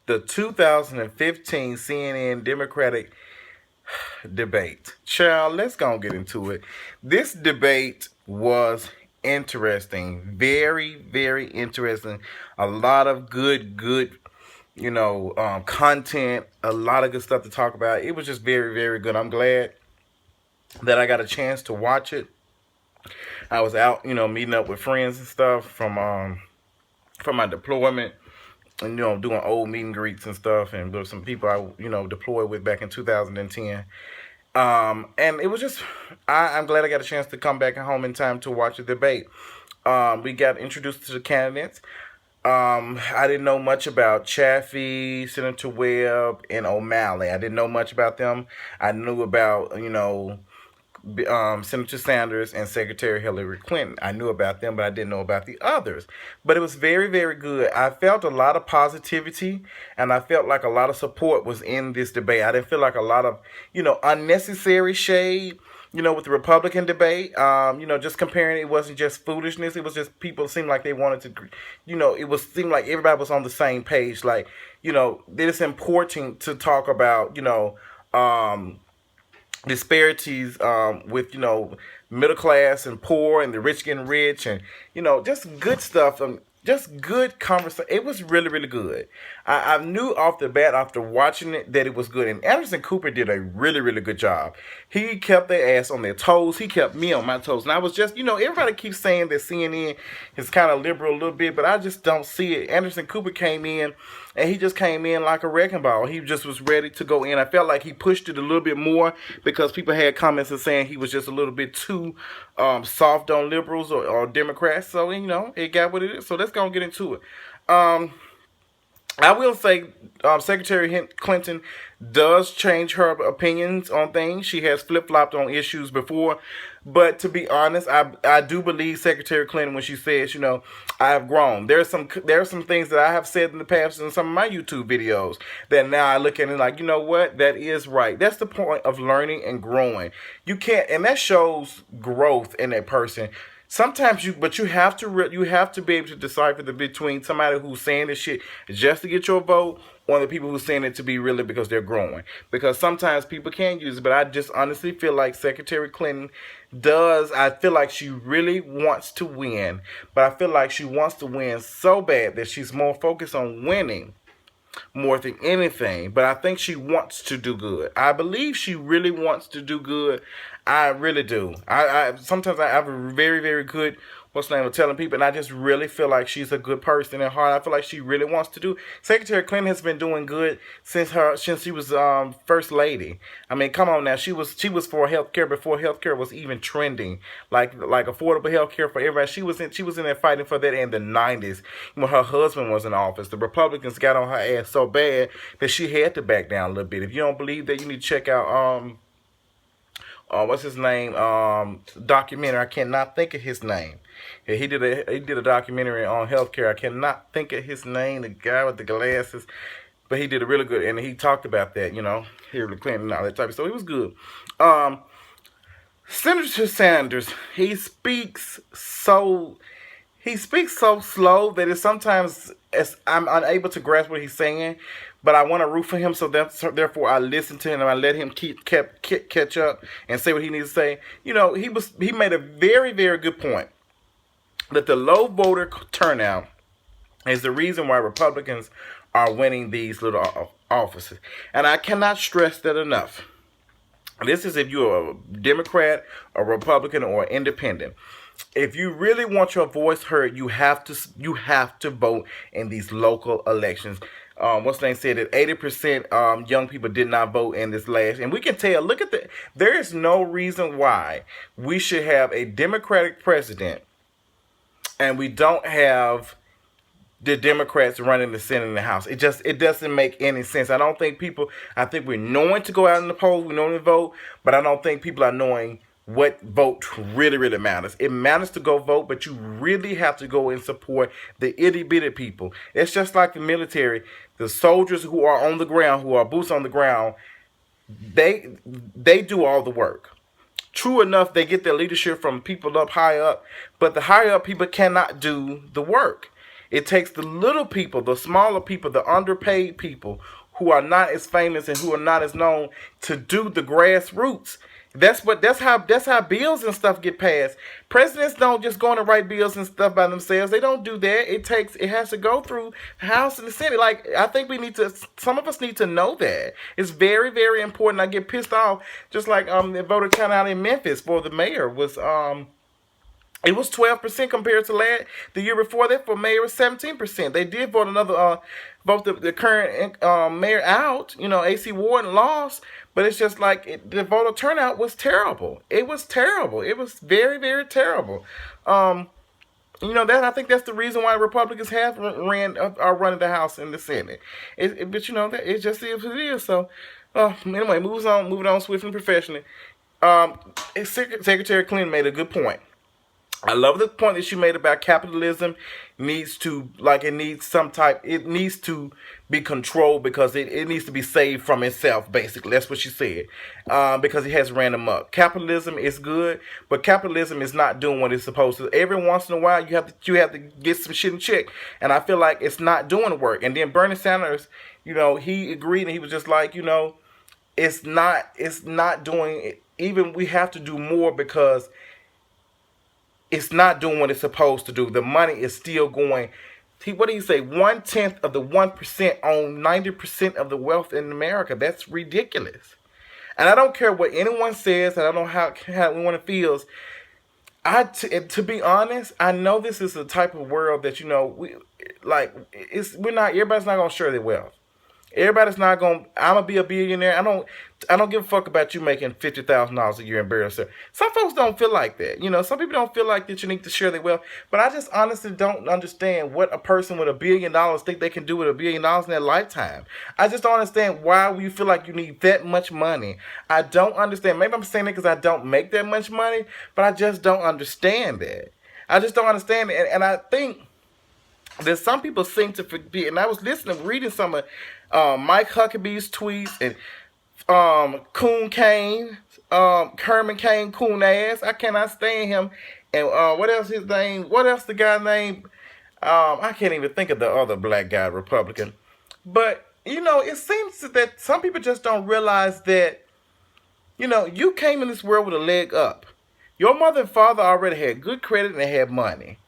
the 2015 CNN Democratic debate. Child, let's go and get into it. This debate was interesting. Very, very interesting. A lot of good, content. A lot of good stuff to talk about. It was just very, very good. I'm glad that I got a chance to watch it. I was out, meeting up with friends and stuff from my deployment, and doing old meet and greets and stuff, and with some people I deployed with back in 2010. And it was just, I'm glad I got a chance to come back home in time to watch the debate. We got introduced to the candidates. I didn't know much about Chaffee, Senator Webb, and O'Malley. I didn't know much about them. I knew about, Senator Sanders and Secretary Hillary Clinton. I knew about them, but I didn't know about the others. But it was very, very good. I felt a lot of positivity, and I felt like a lot of support was in this debate. I didn't feel like a lot of, unnecessary shade. With the Republican debate, just comparing, it wasn't just foolishness. It was just people seemed like they wanted to, seemed like everybody was on the same page. Like, it's important to talk about, disparities with middle class and poor and the rich getting rich, and just good stuff, just good conversation. It was really, really good. I knew off the bat after watching it that it was good, and Anderson Cooper did a really, really good job. He kept their ass on their toes. He kept me on my toes, and I was just, everybody keeps saying that CNN is kind of liberal a little bit, but I just don't see it. Anderson Cooper came in, and he just came in like a wrecking ball. He just was ready to go in. I felt like he pushed it a little bit more because people had comments and saying he was just a little bit too soft on liberals or Democrats. So, it got what it is. So let's go and get into it. I will say Secretary Clinton does change her opinions on things. She has flip-flopped on issues before. But to be honest, I do believe Secretary Clinton when she says, I have grown. There are some things that I have said in the past in some of my YouTube videos that now I look at it like, you know what? That is right. That's the point of learning and growing. You can't, and that shows growth in that person. Sometimes you have to be able to decipher between somebody who's saying this shit just to get your vote, or the people who's saying it to be really because they're growing. Because sometimes people can use it, but I just honestly feel like Secretary Clinton does. I feel like she really wants to win, but I feel like she wants to win so bad that she's more focused on winning more than anything. But I think she wants to do good. I believe she really wants to do good. I really do. I sometimes I have a very, very good of telling people, and I just really feel like she's a good person at heart. I feel like she really wants to do. Secretary Clinton has been doing good since she was first lady. I mean, come on now, she was for healthcare before healthcare was even trending, like affordable healthcare for everybody. She was in there fighting for that in the 90s when her husband was in office. The Republicans got on her ass so bad that she had to back down a little bit. If you don't believe that, you need to check out what's his name? Documentary. I cannot think of his name. Yeah, he did a documentary on healthcare. I cannot think of his name. The guy with the glasses, but he did a really good, and he talked about that. Hillary Clinton and all that type of stuff. It was good. Senator Sanders, he speaks so slow that it's sometimes I'm unable to grasp what he's saying, but I want to root for him, so therefore I listen to him and I let him catch up and say what he needs to say. He made a very, very good point that the low voter turnout is the reason why Republicans are winning these little offices, and I cannot stress that enough. This is if you're a Democrat, a Republican, or independent. If you really want your voice heard, you have to vote in these local elections. What's the name said that 80% young people did not vote in this last, and we can tell. Look at there is no reason why we should have a Democratic president and we don't have the Democrats running the Senate and the House. It doesn't make any sense. I think we're knowing to go out in the polls, we know to vote, but I don't think people are knowing what vote really, really matters. It matters to go vote, but you really have to go and support the itty bitty people. It's just like the military. The soldiers who are on the ground, who are boots on the ground, they do all the work. True enough, they get their leadership from people up high up, but the higher up people cannot do the work. It takes the little people, the smaller people, the underpaid people who are not as famous and who are not as known to do the grassroots. That's how bills and stuff get passed. Presidents don't just go on and write bills and stuff by themselves. They don't do that. It has to go through the House and the Senate. Like, I think some of us need to know that. It's very, very important. I get pissed off, just like the voter turnout in Memphis for the mayor was it was 12% compared to the year before that. For mayor was 17%. They did vote the current mayor out. AC Warden lost, but it's just like the voter turnout was terrible. It was terrible. It was very, very terrible. That I think that's the reason why Republicans have are running the House and the Senate. But that it just is what it is. So anyway, moving on swiftly and professionally. Secretary Clinton made a good point. I love the point that she made about capitalism needs to be controlled because it needs to be saved from itself, basically. That's what she said. Because it has ran amok. Capitalism is good, but capitalism is not doing what it's supposed to. Every once in a while you have to get some shit in check. And I feel like it's not doing the work. And then Bernie Sanders, he agreed, and he was just like, it's not doing it. Even we have to do more because it's not doing what it's supposed to do. The money is still going. What do you say? 1/10 of the 1% own 90% of the wealth in America. That's ridiculous. And I don't care what anyone says, and I don't know how anyone feels. To be honest, I know this is the type of world that everybody's not gonna share their wealth. Everybody's not gonna. I'm gonna be a billionaire. I don't give a fuck about you making $50,000 a year in burial service. Some folks don't feel like that. Some people don't feel like that you need to share their wealth. But I just honestly don't understand what a person with $1 billion think they can do with $1 billion in their lifetime. I just don't understand why you feel like you need that much money. I don't understand. Maybe I'm saying it because I don't make that much money, but I just don't understand that. I just don't understand it, and I think that some people seem to forget. And I was reading some of Mike Huckabee's tweets and Coon Kane, Herman Cain, Coon ass. I cannot stand him. And what else his name? What else the guy named? I can't even think of the other black guy, Republican. But it seems that some people just don't realize that you came in this world with a leg up. Your mother and father already had good credit and they had money.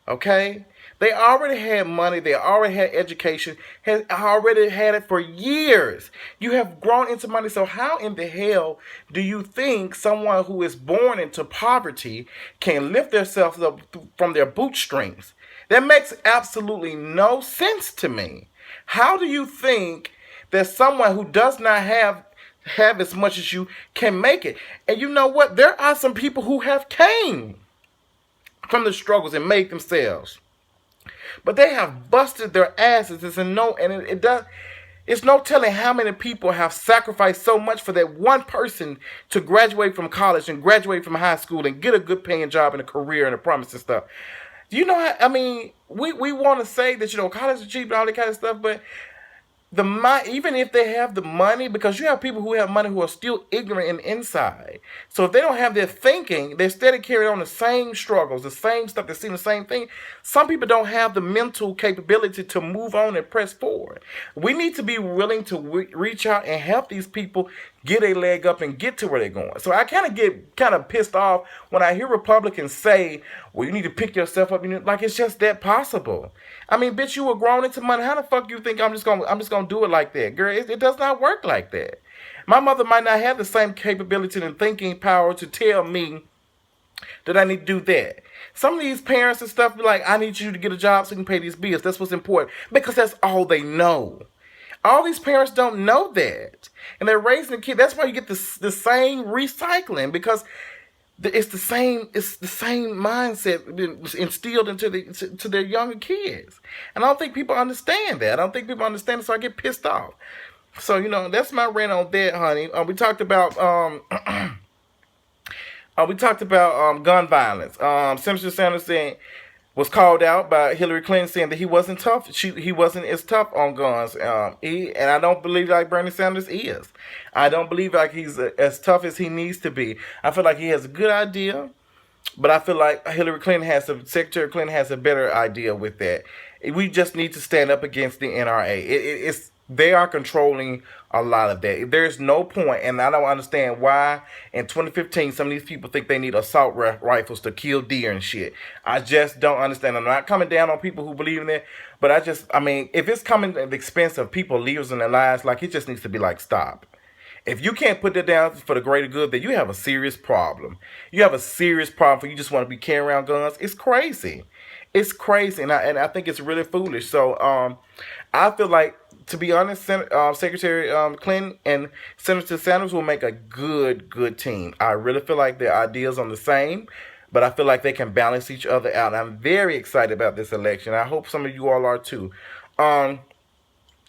Okay? They already had money. They already had education. Already had it for years. You have grown into money. So how in the hell do you think someone who is born into poverty can lift themselves up from their bootstrings? That makes absolutely no sense to me. How do you think that someone who does not have as much as you can make it? And you know what? There are some people who have came from the struggles and made themselves. But they have busted their asses. It's no telling how many people have sacrificed so much for that one person to graduate from college and graduate from high school and get a good paying job and a career and a promise and stuff. Do you know how, we want to say that, college is cheap and all that kind of stuff, but even if they have the money, because you have people who have money who are still ignorant in the inside. So if they don't have their thinking, they steady carry on the same struggles, the same stuff, they see the same thing. Some people don't have the mental capability to move on and press forward. We need to be willing to reach out and help these people get a leg up and get to where they're going. So I get pissed off when I hear Republicans say, well, you need to pick yourself up. Like it's just that possible. Bitch, you were grown into money. How the fuck you think I'm just gonna do it like that? Girl, it does not work like that. My mother might not have the same capability and thinking power to tell me that I need to do that. Some of these parents and stuff be like, I need you to get a job so you can pay these bills. That's what's important. Because that's all they know. All these parents don't know that. And they're raising the kid. That's why you get the same recycling, because it's the same mindset instilled into their younger kids. And I don't think people understand that. So I get pissed off. So, that's my rant on that, honey. We talked about gun violence. Senator Sanders was called out by Hillary Clinton saying that he wasn't tough. He wasn't as tough on guns. And I don't believe like Bernie Sanders is. I don't believe like he's as tough as he needs to be. I feel like he has a good idea, but I feel like Secretary Clinton has a better idea with that. We just need to stand up against the NRA. It's they are controlling a lot of that. There's no point, and I don't understand why in 2015 some of these people think they need assault rifles to kill deer and shit. I just don't understand. I'm not coming down on people who believe in that, but I mean, if it's coming at the expense of people losing their lives, like, it just needs to be like, stop. If you can't put that down for the greater good, then you have a serious problem. You have a serious problem for you just want to be carrying around guns. It's crazy. It's crazy, and I think it's really foolish. So I feel like, to be honest, Secretary Clinton and Senator Sanders will make a good team. I really feel like their ideas are the same, but I feel like they can balance each other out. I'm very excited about this election. I hope some of you all are too.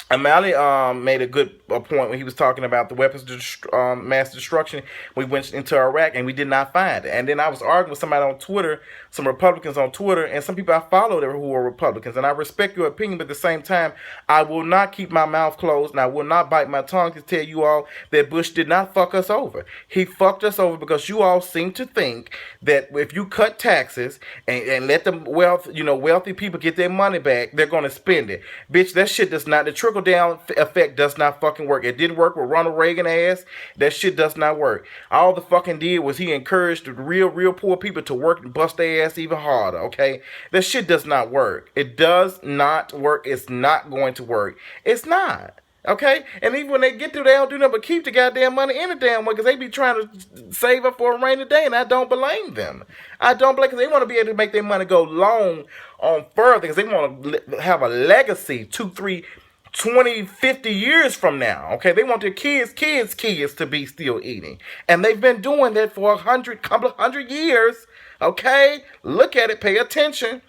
O'Malley made a good point when he was talking about the weapons of mass destruction. We went into Iraq and we did not find it. And then I was arguing with somebody on Twitter, some Republicans on Twitter, and some people I followed who were Republicans. And I respect your opinion, but at the same time, I will not keep my mouth closed, and I will not bite my tongue to tell you all that Bush did not fuck us over. He fucked us over because you all seem to think that if you cut taxes and let the wealthy people get their money back, they're going to spend it. Bitch, that shit does not, the trickle down effect does not fucking work. It didn't work with Ronald Reagan ass. That shit does not work. All the fucking did was he encouraged the real poor people to work and bust their ass even harder, okay? That shit does not work. It does not work. It's not going to work. It's not. Okay? And even when they get through, they don't do nothing but keep the goddamn money in the damn way, because they be trying to save up for a rainy day, and I don't blame them. I don't blame, because they want to be able to make their money go long on further, because they want to have a legacy 2, 3, 20, 50 years from now. Okay? They want their kids to be still eating. And they've been doing that for a couple of hundred years. Okay? Look at it. Pay attention.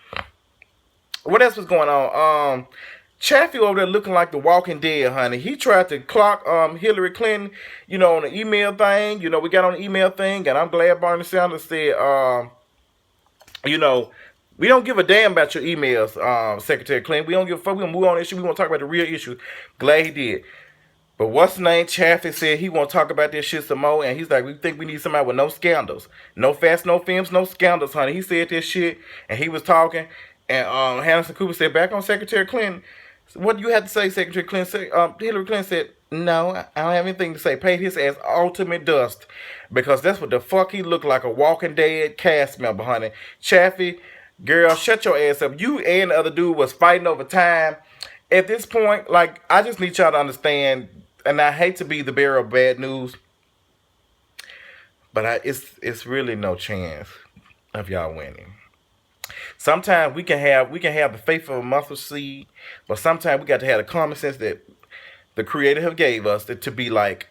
What else was going on? Chaffee over there looking like the Walking Dead, honey. He tried to clock Hillary Clinton, on the email thing. We got on the email thing, and I'm glad Bernie Sanders said, we don't give a damn about your emails, Secretary Clinton. We don't give a fuck. We're going to move on the issue. We want to talk about the real issue. Glad he did. But what's the name? Chaffee said he want to talk about this shit some more, and he's like, we think we need somebody with no scandals. No fast, no films, no scandals, honey. He said this shit, and he was talking, and Anderson Cooper said, back on Secretary Clinton, what do you have to say, Secretary Clinton? Hillary Clinton said, no, I don't have anything to say. Paid his ass ultimate dust, because that's what the fuck he looked like, a Walking Dead cast member, honey. Chaffee, girl, shut your ass up. You and the other dude was fighting over time. At this point, like, I just need y'all to understand, and I hate to be the bearer of bad news, but it's really no chance of y'all winning. Sometimes we can have the faith of a mustard seed, but sometimes we got to have the common sense that the Creator have gave us to be like,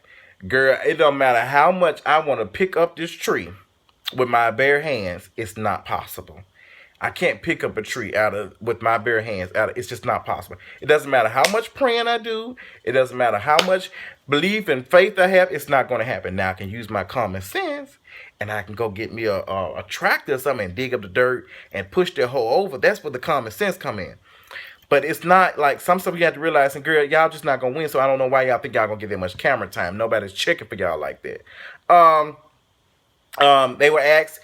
girl, it don't matter how much I want to pick up this tree with my bare hands, it's not possible. I can't pick up a tree with my bare hands. It's just not possible. It doesn't matter how much praying I do. It doesn't matter how much belief and faith I have. It's not going to happen. Now I can use my common sense, and I can go get me a tractor or something and dig up the dirt and push the hole over. That's where the common sense come in. But it's not like some stuff you have to realize, and girl, y'all just not going to win, so I don't know why y'all think y'all going to get that much camera time. Nobody's checking for y'all like that. They were asked,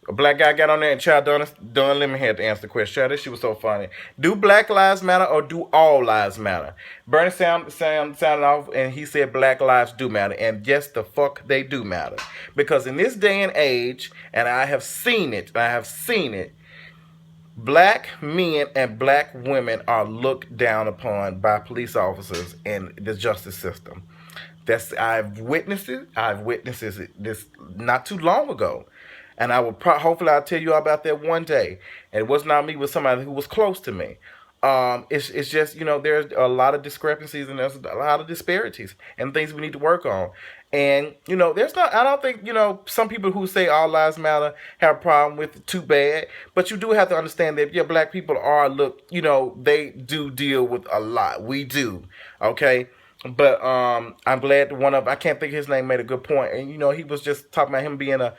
a black guy got on there, and Child Don Lemon had to answer the question. Child, this shit was so funny. Do Black Lives Matter or do all lives matter? Bernie sounded off, and he said Black lives do matter. And yes, the fuck they do matter. Because in this day and age, and I have seen it, black men and black women are looked down upon by police officers in the justice system. I've witnessed it. This not too long ago. And I will hopefully I'll tell you all about that one day. And it was not me, it was somebody who was close to me. It's just, there's a lot of discrepancies and there's a lot of disparities and things we need to work on. And, I don't think, some people who say all lives matter have a problem with it too bad. But you do have to understand that, black people they do deal with a lot. We do. Okay. But I'm glad I can't think his name, made a good point. And, he was just talking about him being a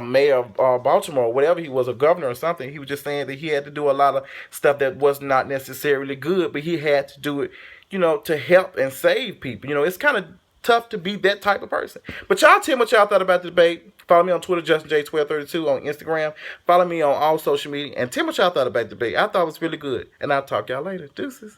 mayor of Baltimore, or whatever he was, a governor or something. He was just saying that he had to do a lot of stuff that was not necessarily good, but he had to do it, to help and save people. It's kind of tough to be that type of person. But y'all tell me what y'all thought about the debate. Follow me on Twitter, JustinJ1232, on Instagram. Follow me on all social media. And tell me what y'all thought about the debate. I thought it was really good. And I'll talk y'all later. Deuces.